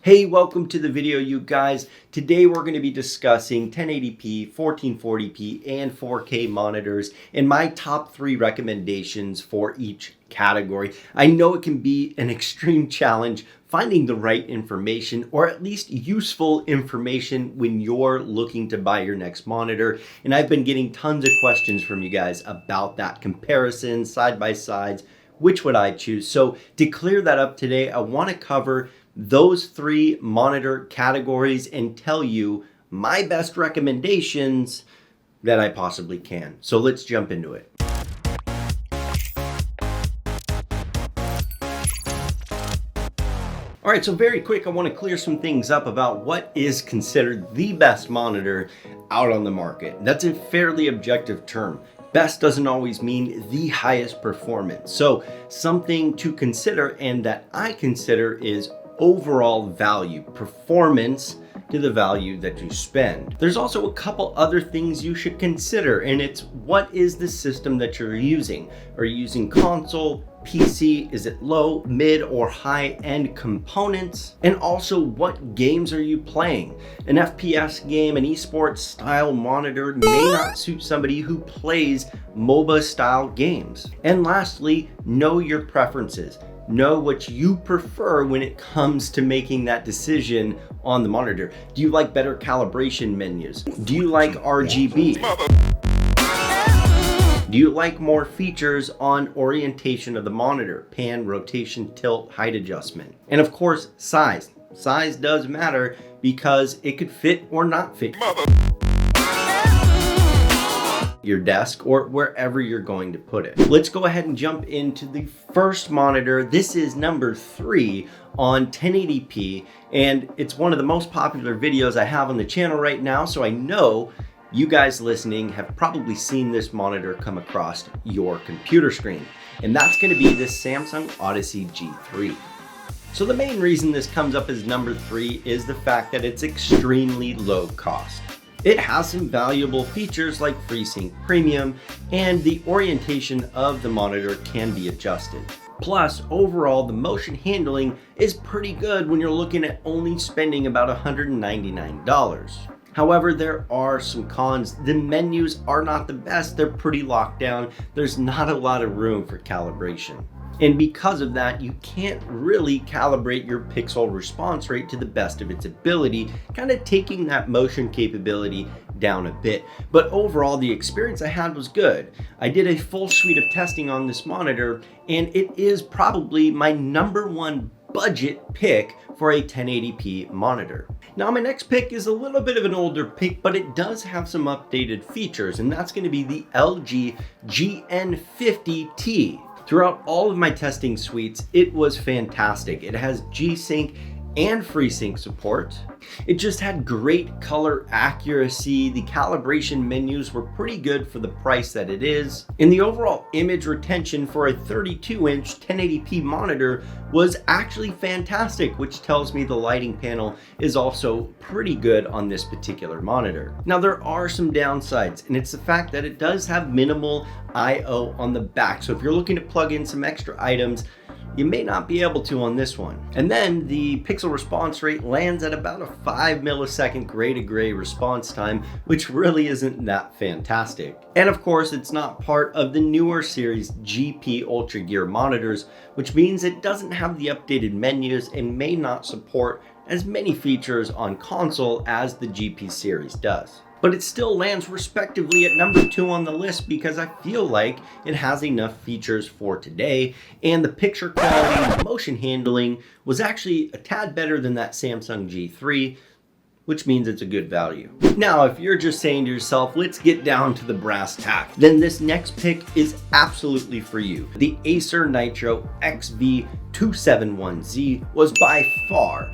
Hey, welcome to the video, you guys. Today we're going to be discussing 1080p, 1440p, and 4K monitors and my top 3 recommendations for each category. I know it can be an extreme challenge finding the right information or at least useful information when you're looking to buy your next monitor. And I've been getting tons of questions from you guys about that comparison, side by sides, which would I choose? So to clear that up today, I want to cover those 3 monitor categories and tell you my best recommendations that I possibly can. So let's jump into it. All right, so very quick, I want to clear some things up about what is considered the best monitor out on the market. That's a fairly objective term. Best doesn't always mean the highest performance. So something to consider and that I consider is overall value, performance to the value that you spend. There's also a couple other things you should consider, and it's what is the system that you're using? Are you using console, PC? Is it low, mid, or high-end components? And also, what games are you playing? An FPS game, an esports style monitor may not suit somebody who plays MOBA style games. And lastly, know your preferences. Know what you prefer when it comes to making that decision on the monitor. Do you like better calibration menus? Do you like RGB? Do you like more features on orientation of the monitor? Pan, rotation, tilt, height adjustment. And of course, size. Size does matter because it could fit or not fit your desk or wherever you're going to put it. Let's go ahead and jump into the first monitor. This is number 3 on 1080p, and it's one of the most popular videos I have on the channel right now, so I know you guys listening have probably seen this monitor come across your computer screen, and that's going to be this Samsung Odssey G3. So the main reason this comes up as number 3 is the fact that it's extremely low cost. It has some valuable features like FreeSync Premium, and the orientation of the monitor can be adjusted. Plus, overall, the motion handling is pretty good when you're looking at only spending about $199. However, there are some cons. The menus are not the best. They're pretty locked down. There's not a lot of room for calibration. And because of that, you can't really calibrate your pixel response rate to the best of its ability, kind of taking that motion capability down a bit. But overall, the experience I had was good. I did a full suite of testing on this monitor, and it is probably my number 1 budget pick for a 1080p monitor. Now, my next pick is a little bit of an older pick, but it does have some updated features, and that's going to be the LG GN50T. Throughout all of my testing suites, it was fantastic. It has G-Sync and FreeSync support. It just had great color accuracy. The calibration menus were pretty good for the price that it is. And the overall image retention for a 32-inch 1080p monitor was actually fantastic, which tells me the lighting panel is also pretty good on this particular monitor. Now, there are some downsides, and it's the fact that it does have minimal I/O on the back. So if you're looking to plug in some extra items, you may not be able to on this one. And then the pixel response rate lands at about a 5 millisecond gray to gray response time, which really isn't that fantastic. And of course, it's not part of the newer series GP Ultragear monitors, which means it doesn't have the updated menus and may not support as many features on console as the GP series does. But it still lands respectively at number 2 on the list because I feel like it has enough features for today, and the picture quality and motion handling was actually a tad better than that Samsung G3, which means it's a good value. Now, if you're just saying to yourself, let's get down to the brass tacks, then this next pick is absolutely for you. The Acer Nitro XV271Z was by far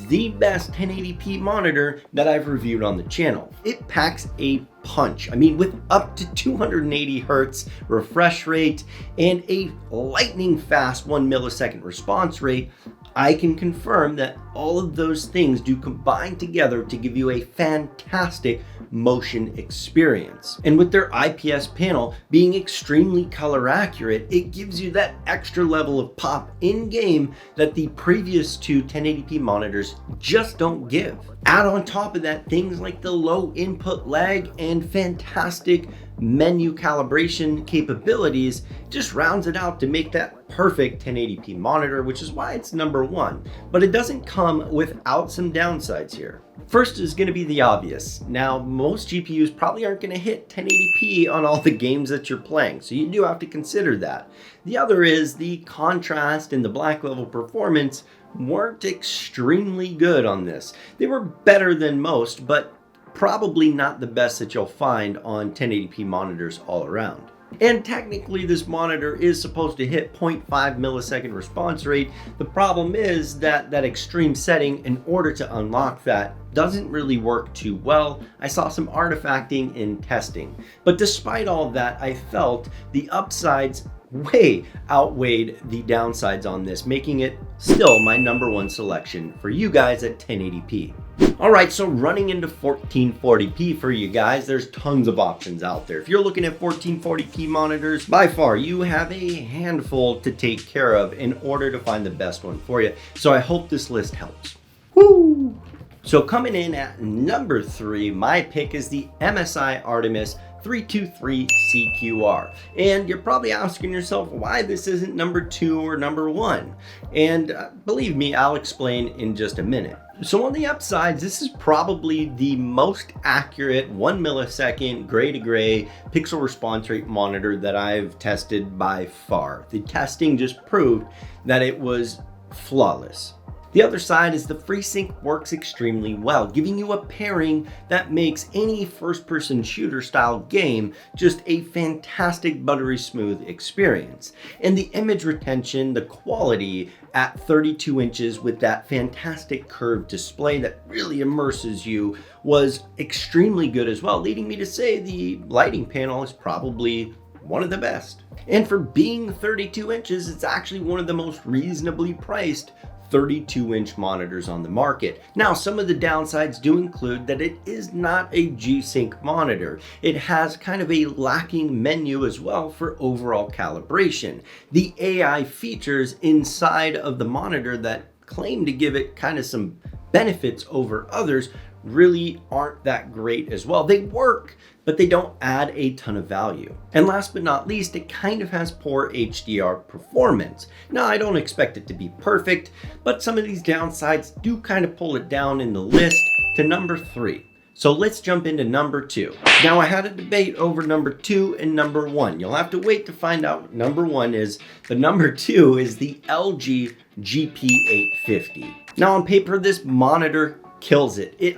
the best 1080p monitor that I've reviewed on the channel. It packs a punch. I mean, with up to 280 hertz refresh rate and a lightning fast 1 millisecond response rate, I can confirm that all of those things do combine together to give you a fantastic motion experience. And with their IPS panel being extremely color accurate, it gives you that extra level of pop in game that the previous two 1080p monitors just don't give. Add on top of that things like the low input lag and fantastic menu calibration capabilities, just rounds it out to make that perfect 1080p monitor, which is why it's number one. But it doesn't come without some downsides here. First is going to be the obvious. Now, most GPUs probably aren't going to hit 1080p on all the games that you're playing, so you do have to consider that. The other is the contrast and the black level performance weren't extremely good on this. They were better than most, but probably not the best that you'll find on 1080p monitors all around. And technically this monitor is supposed to hit 0.5 millisecond response rate. The problem is that that extreme setting, in order to unlock that, doesn't really work too well. I saw some artifacting in testing. But despite all of that, I felt the upsides way outweighed the downsides on this, making it still my number one selection for you guys at 1080p. All right, so running into 1440p for you guys, there's tons of options out there. If you're looking at 1440p monitors, by far you have a handful to take care of in order to find the best one for you. So I hope this list helps. Woo! So coming in at number 3, my pick is the MSI Artemis 323 CQR. And you're probably asking yourself why this isn't number 2 or number 1. And believe me, I'll explain in just a minute. So on the upsides, this is probably the most accurate 1 millisecond gray to gray pixel response rate monitor that I've tested by far. The testing just proved that it was flawless. The other side is the FreeSync works extremely well, giving you a pairing that makes any first-person shooter style game just a fantastic buttery smooth experience. And the image retention, the quality at 32 inches with that fantastic curved display that really immerses you was extremely good as well, leading me to say the lighting panel is probably one of the best. And for being 32 inches, it's actually one of the most reasonably priced 32-inch monitors on the market. Now, some of the downsides do include that it is not a G-Sync monitor. It has kind of a lacking menu as well for overall calibration. The AI features inside of the monitor that claim to give it kind of some benefits over others really aren't that great as well. They work, but they don't add a ton of value. And last but not least, it kind of has poor HDR performance. Now, I don't expect it to be perfect, but some of these downsides do kind of pull it down in the list to number 3. So let's jump into number 2. Now, I had a debate over number 2 and number 1. You'll have to wait to find out what number 1 is, but number 2 is the LG GP850. Now, on paper, this monitor kills it. It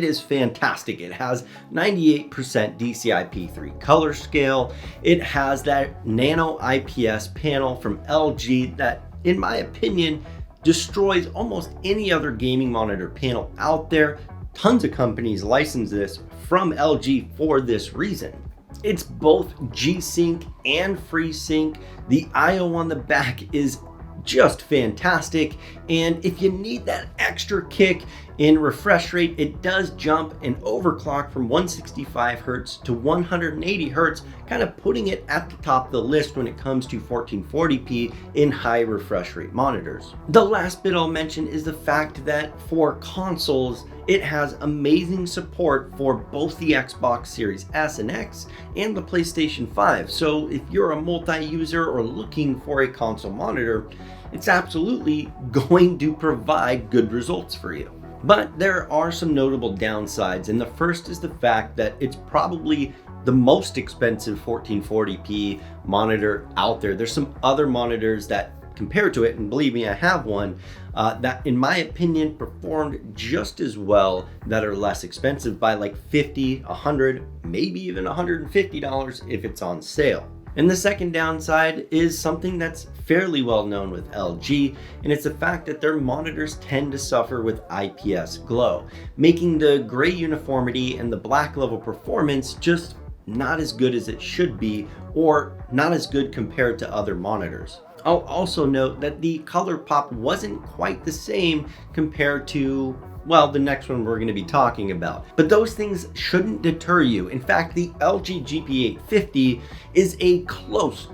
is fantastic. It has 98% DCI-P3 color scale. It has that nano IPS panel from LG that, in my opinion, destroys almost any other gaming monitor panel out there. Tons of companies license this from LG for this reason. It's both G-Sync and FreeSync. The I/O on the back is just fantastic, and if you need that extra kick in refresh rate, it does jump and overclock from 165 Hz to 180 Hz, kind of putting it at the top of the list when it comes to 1440p in high refresh rate monitors. The last bit I'll mention is the fact that for consoles, it has amazing support for both the Xbox Series S and X and the PlayStation 5. So if you're a multi-user or looking for a console monitor, it's absolutely going to provide good results for you. But there are some notable downsides, and the first is the fact that it's probably the most expensive 1440p monitor out there. There's some other monitors that compare to it, and believe me, I have one, that in my opinion performed just as well, that are less expensive by like $50, $100, maybe even $150 if it's on sale. And the second downside is something that's fairly well known with LG, and it's the fact that their monitors tend to suffer with IPS glow, making the gray uniformity and the black level performance just not as good as it should be, or not as good compared to other monitors. I'll also note that the color pop wasn't quite the same compared to, well, the next one we're going to be talking about. But those things shouldn't deter you. In fact, the LG GP850 is a close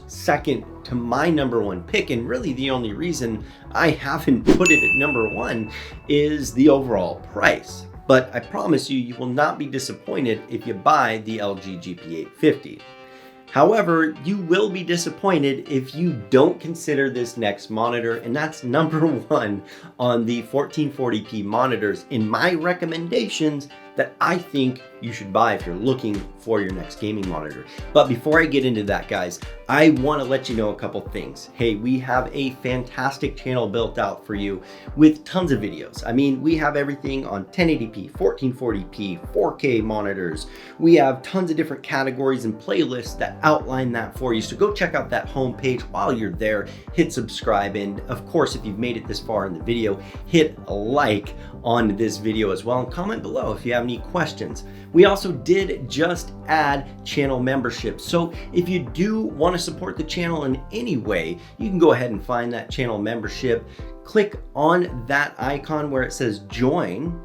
second to my number one pick, and really the only reason I haven't put it at number one is the overall price. But I promise you, you will not be disappointed if you buy the LG GP850. However, you will be disappointed if you don't consider this next monitor, and that's number one on the 1440p monitors in my recommendations that I think you should buy if you're looking for your next gaming monitor. But before I get into that, guys, I want to let you know a couple things. Hey, we have a fantastic channel built out for you with tons of videos. I mean, we have everything on 1080p, 1440p, 4K monitors. We have tons of different categories and playlists that outline that for you. So go check out that homepage. While you're there, hit subscribe. And of course, if you've made it this far in the video, hit a like on this video as well, and comment below if you have any questions. We also did just add channel membership. So if you do want to support the channel in any way, you can go ahead and find that channel membership. Click on that icon where it says join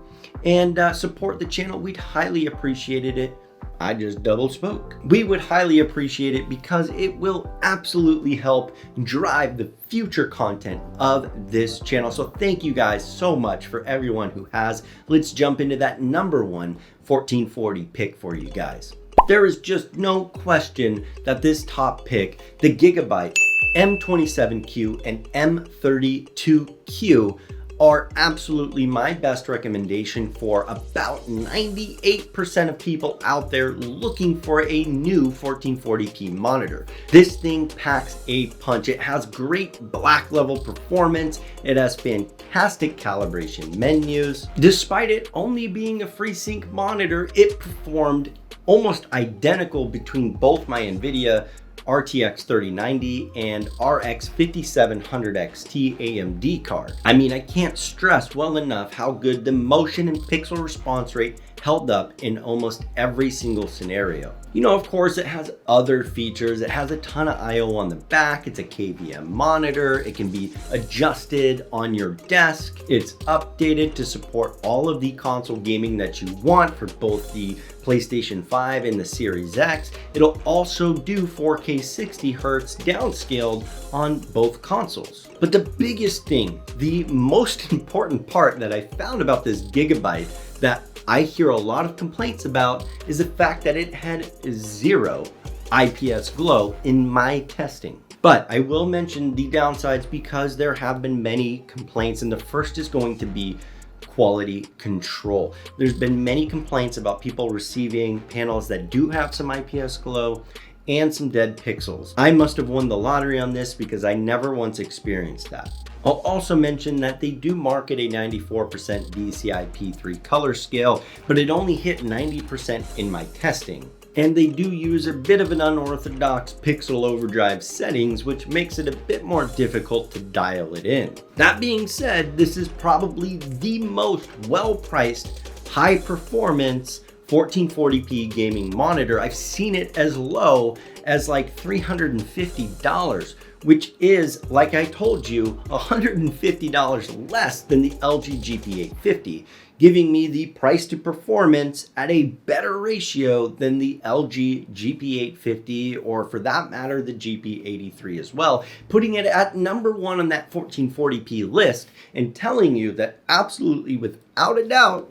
and support the channel. We'd highly appreciate it. I just double spoke. We would highly appreciate it because it will absolutely help drive the future content of this channel. So thank you guys so much for everyone who has. Let's jump into that number one 1440 pick for you guys. There is just no question that this top pick, the Gigabyte M27Q and M32Q, are absolutely my best recommendation for about 98% of people out there looking for a new 1440p monitor. This thing packs a punch. It has great black level performance. It has fantastic calibration menus. Despite it only being a FreeSync monitor, it performed almost identical between both my NVIDIA RTX 3090 and RX 5700 XT AMD card. I mean, I can't stress well enough how good the motion and pixel response rate held up in almost every single scenario. You know, of course, it has other features. It has a ton of I/O on the back. It's a KVM monitor. It can be adjusted on your desk. It's updated to support all of the console gaming that you want for both the PlayStation 5 and the Series X. It'll also do 4K 60 Hz downscaled on both consoles. But the biggest thing, the most important part that I found about this Gigabyte that I hear a lot of complaints about is the fact that it had zero IPS glow in my testing. But I will mention the downsides because there have been many complaints, and the first is going to be quality control. There's been many complaints about people receiving panels that do have some IPS glow and some dead pixels. I must have won the lottery on this because I never once experienced that. I'll also mention that they do market a 94% DCI P3 color scale, but it only hit 90% in my testing. And they do use a bit of an unorthodox pixel overdrive settings, which makes it a bit more difficult to dial it in. That being said, this is probably the most well-priced, high-performance 1440p gaming monitor. I've seen it as low as like $350, which is, like I told you, $150 less than the LG GP850, giving me the price to performance at a better ratio than the LG GP850, or for that matter, the GP83 as well, putting it at number one on that 1440p list and telling you that absolutely without a doubt,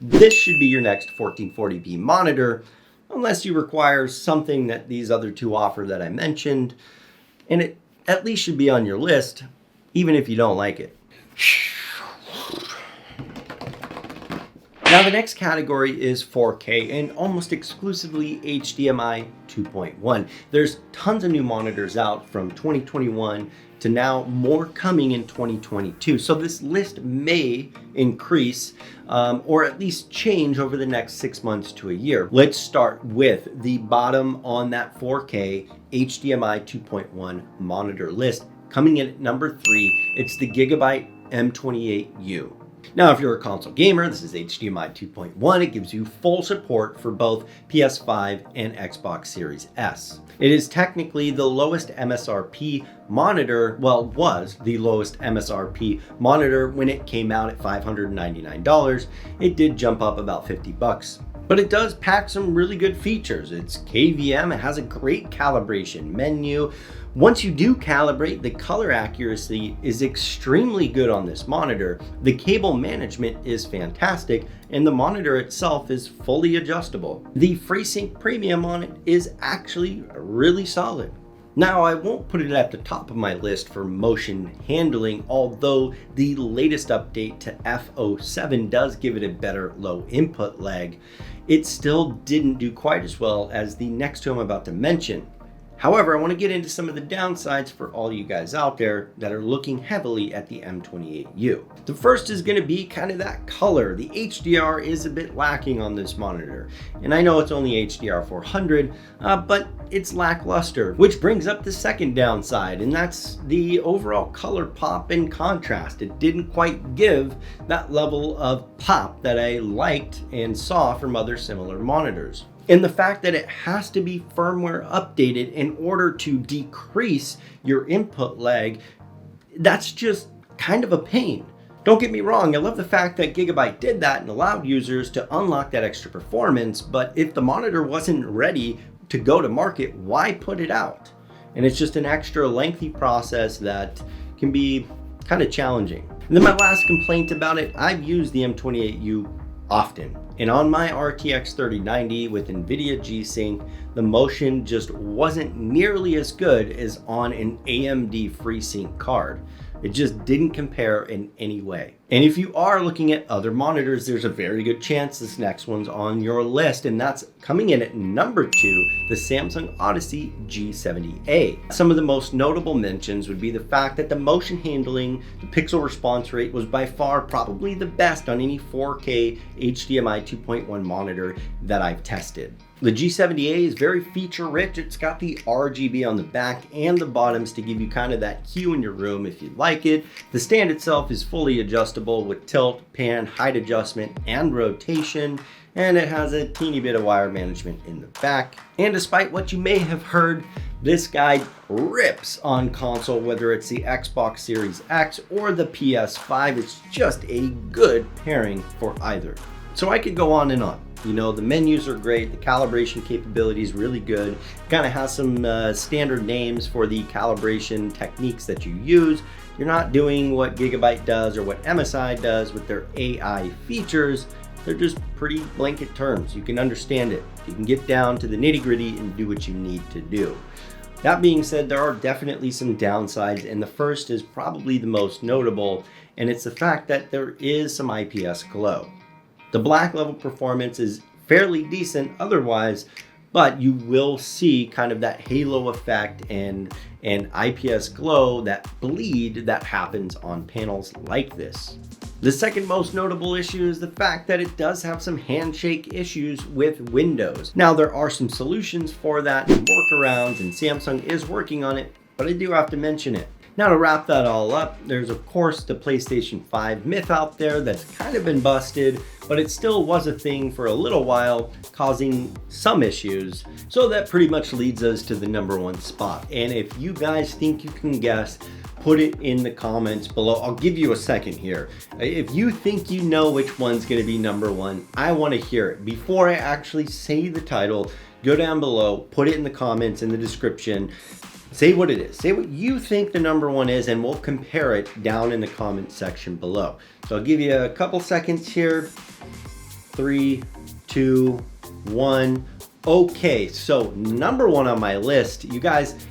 this should be your next 1440p monitor, unless you require something that these other two offer that I mentioned, and it at least should be on your list, even if you don't like it. Now the next category is 4K and almost exclusively HDMI 2.1. There's tons of new monitors out from 2021 to now, more coming in 2022. So this list may increase or at least change over the next 6 months to a year. Let's start with the bottom on that 4K HDMI 2.1 monitor list. Coming in at number 3, it's the Gigabyte M28U. Now, if you're a console gamer, this is HDMI 2.1. It gives you full support for both PS5 and Xbox Series S. It is technically the lowest MSRP monitor, well, was the lowest MSRP monitor when it came out at $599. It did jump up about 50 bucks. But it does pack some really good features. It's KVM, it has a great calibration menu. Once you do calibrate, the color accuracy is extremely good on this monitor. The cable management is fantastic, and the monitor itself is fully adjustable. The FreeSync Premium on it is actually really solid. Now, I won't put it at the top of my list for motion handling, although the latest update to F07 does give it a better low input lag. It still didn't do quite as well as the next two I'm about to mention. However, I want to get into some of the downsides for all you guys out there that are looking heavily at the M28U. The first is going to be kind of that color. The HDR is a bit lacking on this monitor. And I know it's only HDR 400, but it's lackluster, which brings up the second downside, and that's the overall color pop and contrast. It didn't quite give that level of pop that I liked and saw from other similar monitors. And the fact that it has to be firmware updated in order to decrease your input lag, that's just kind of a pain. Don't get me wrong, I love the fact that Gigabyte did that and allowed users to unlock that extra performance, but if the monitor wasn't ready to go to market, why put it out? And it's just an extra lengthy process that can be kind of challenging. And then my last complaint about it, I've used the M28U often. And on my RTX 3090 with NVIDIA G-Sync, the motion just wasn't nearly as good as on an AMD FreeSync card. It just didn't compare in any way. And if you are looking at other monitors, there's a very good chance this next one's on your list, and that's coming in at number 2, the Samsung Odssey G70A. Some of the most notable mentions would be the fact that the motion handling, the pixel response rate was by far probably the best on any 4K HDMI 2.1 monitor that I've tested. The G70A is very feature rich. It's got the RGB on the back and the bottoms to give you kind of that hue in your room if you like it. The stand itself is fully adjustable with tilt, pan, height adjustment, and rotation. And it has a teeny bit of wire management in the back. And despite what you may have heard, this guy rips on console, whether it's the Xbox Series X or the PS5. It's just a good pairing for either. So I could go on and on. You know, the menus are great, the calibration capability is really good. Kind of has some standard names for the calibration techniques that you use. You're not doing what Gigabyte does or what MSI does with their AI features. They're just pretty blanket terms. You can understand it. You can get down to the nitty-gritty and do what you need to do. That being said, there are definitely some downsides, and the first is probably the most notable, and it's the fact that there is some IPS glow. The black level performance is fairly decent otherwise, but you will see kind of that halo effect and IPS glow, that bleed that happens on panels like this. The second most notable issue is the fact that it does have some handshake issues with Windows. Now, there are some solutions for that and workarounds, and Samsung is working on it, but I do have to mention it. Now, to wrap that all up, there's of course the PlayStation 5 myth out there that's kind of been busted, but it still was a thing for a little while, causing some issues. So that pretty much leads us to the number 1 spot. And if you guys think you can guess, put it in the comments below. I'll give you a second here. If you think you know which one's gonna be number 1, I wanna hear it. Before I actually say the title, go down below, put it in the comments, in the description. Say what it is. Say what you think the number 1 is, and we'll compare it down in the comment section below. So I'll give you a couple seconds here. 3, 2, 1. Okay, so number 1 on my list, you guys,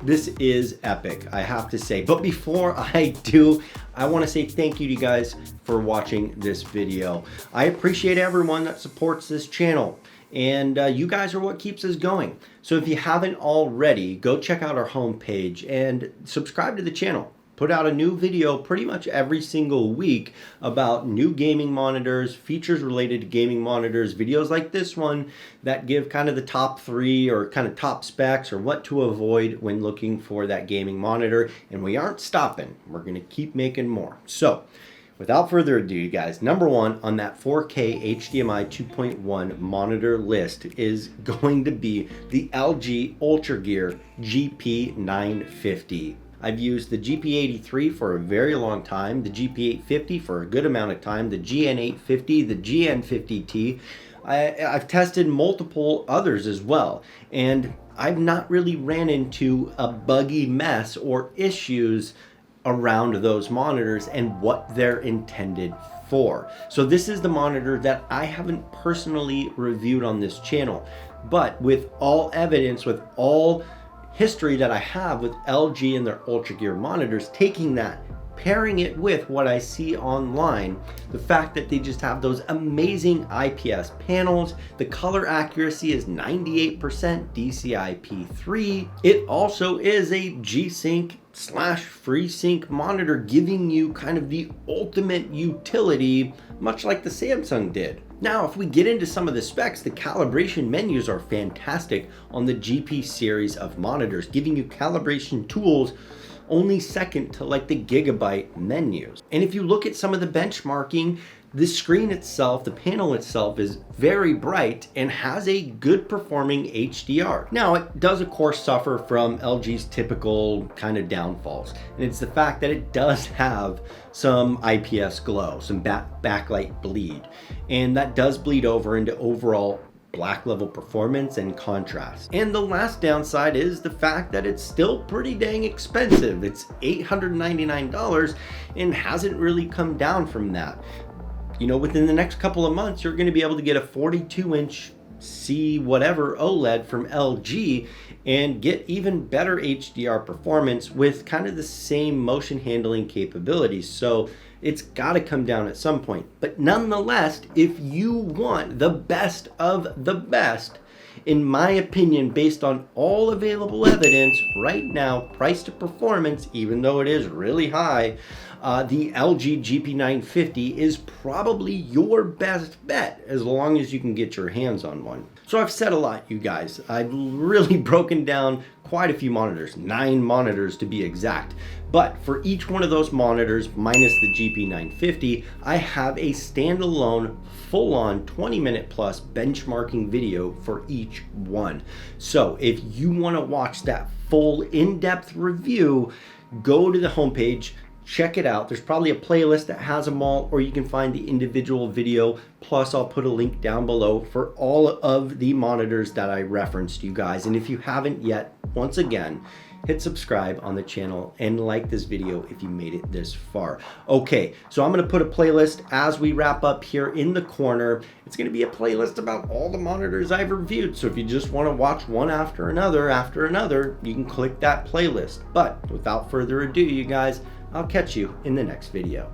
this is epic, I have to say. But before I do, I want to say thank you to you guys for watching this video. I appreciate everyone that supports this channel. And you guys are what keeps us going. So if you haven't already, go check out our homepage and subscribe to the channel. Put out a new video pretty much every single week about new gaming monitors, features related to gaming monitors, videos like this one that give kind of the top 3 or kind of top specs or what to avoid when looking for that gaming monitor. And we aren't stopping. We're going to keep making more. So Without further ado, you guys, number one on that 4K HDMI 2.1 monitor list is going to be the LG Ultragear GP950. I've used the GP83 for a very long time, the GP850 for a good amount of time, the GN850, the GN50T. I've tested multiple others as well, and I've not really ran into a buggy mess or issues around those monitors and what they're intended for. So this is the monitor that I haven't personally reviewed on this channel, but with all evidence, with all history that I have with LG and their Ultragear monitors, taking that, pairing it with what I see online, the fact that they just have those amazing IPS panels, the color accuracy is 98% DCI-P3. It also is a G-Sync / FreeSync monitor, giving you kind of the ultimate utility, much like the Samsung did. Now, if we get into some of the specs, the calibration menus are fantastic on the GP series of monitors, giving you calibration tools only second to like the Gigabyte menus. And if you look at some of the benchmarking, the screen itself, the panel itself is very bright and has a good performing HDR. Now, it does of course suffer from LG's typical kind of downfalls. And it's the fact that it does have some IPS glow, some backlight bleed. And that does bleed over into overall black level performance and contrast. And the last downside is the fact that it's still pretty dang expensive. It's $899 and hasn't really come down from that. You know, within the next couple of months, you're going to be able to get a 42-inch C whatever OLED from LG and get even better HDR performance with kind of the same motion handling capabilities. So it's got to come down at some point. But nonetheless, if you want the best of the best, in my opinion, based on all available evidence right now, price to performance, even though it is really high, the LG GP950 is probably your best bet as long as you can get your hands on one. So I've said a lot, you guys. I've really broken down quite a few monitors, 9 monitors to be exact. But for each one of those monitors, minus the GP950, I have a standalone, full-on 20-minute plus benchmarking video for each one. So if you want to watch that full in-depth review, go to the homepage, check it out. There's probably a playlist that has them all, or you can find the individual video. Plus, I'll put a link down below for all of the monitors that I referenced, you guys. And if you haven't yet, once again, hit subscribe on the channel and like this video if you made it this far. Okay, so I'm gonna put a playlist as we wrap up here in the corner. It's gonna be a playlist about all the monitors I've reviewed. So if you just wanna watch one after another, you can click that playlist. But without further ado, you guys, I'll catch you in the next video.